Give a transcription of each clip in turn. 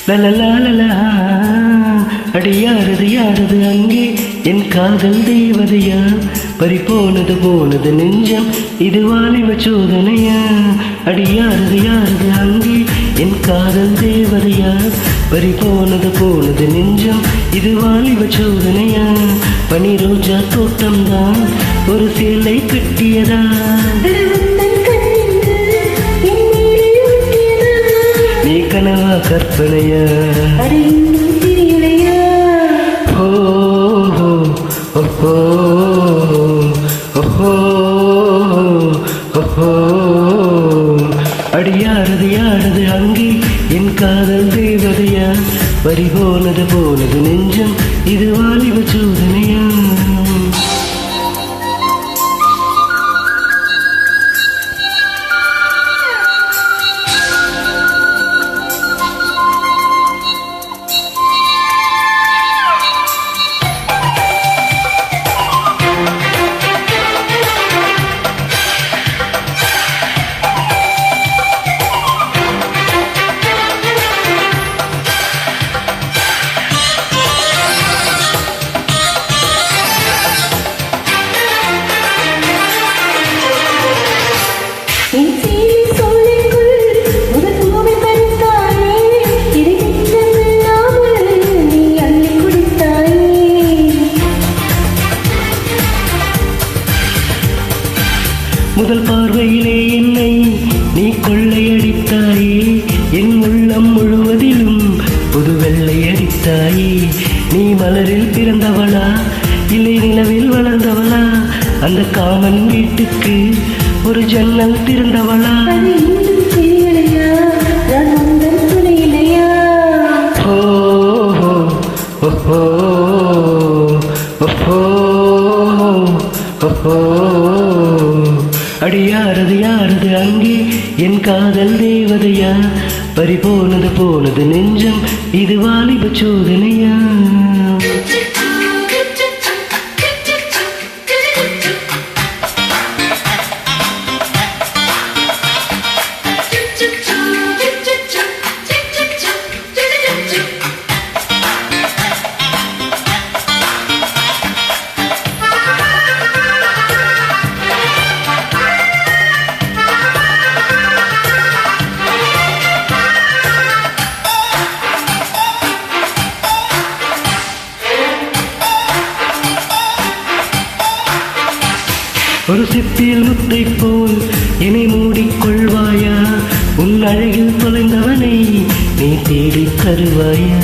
லலலாலலா அடியாரது யாரது அங்கே என் காதல் தேவதையா பறிபோனது போனது நெஞ்சம் இது வாலிப சோதனையா அடியாரது யாரது அங்கே என் காதல் தேவதையா பறிபோனது போனது நெஞ்சம் இது வாலிப சோதனையா பனி ரோஜா தோட்டம்தான் ஒரு சேலை கட்டியதா நீ கனவா கற்பனையா ஓ ஓஹோ ஓஹோ ஓஹோ அடியாரது யாரது அங்கே என் காதல் தேவதையா பறிபோனது போனது நெஞ்சம் இது வாலிப சோதனையா முதல் பார்வையிலே என்னை நீ கொள்ளையடித்தாயே என் உள்ளம் முழுவதிலும் புது வெள்ளை அடித்தாயே நீ மலரில் பிறந்தவளா இல்லை நிலவில் வளர்ந்தவளா அந்த காமன் வீட்டுக்கு ஒரு ஜன்னல் திறந்தவளா ஓஹோ ஓஹோ ஓஹோ அடியாரது யாரது அங்கே என் காதல் தேவதையா பறிபோனது போனது நெஞ்சம் இது வாலிப சோதனையா ஒரு சிப்பியில் முத்தை போல் என்னை மூடிக்கொள்வாயா உன் அழகில் தொலைந்தவனை நீ தேடி தருவாயா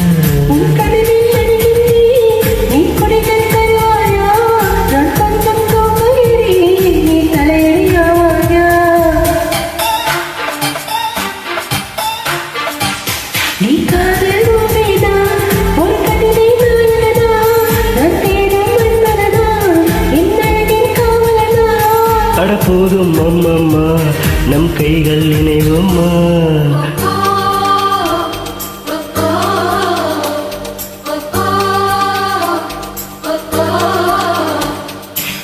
போதும் அம்மம்மா நம் கைகள் இணைவோம்மா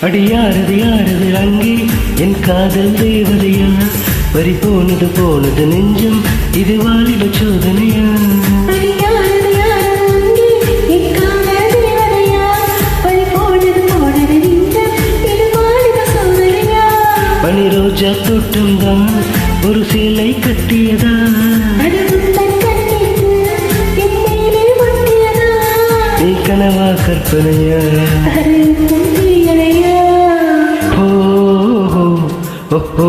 அடியாரது யாரது அங்கே என் காதல் தேவதையா பறிபோனது போனது நெஞ்சம் இது வாலிப சோதனையா பனி ரோஜா தோட்டம்தான் ஒரு சேலை கட்டியதா நீ கனவா கற்பனையா ஓஹோ ஓஹோ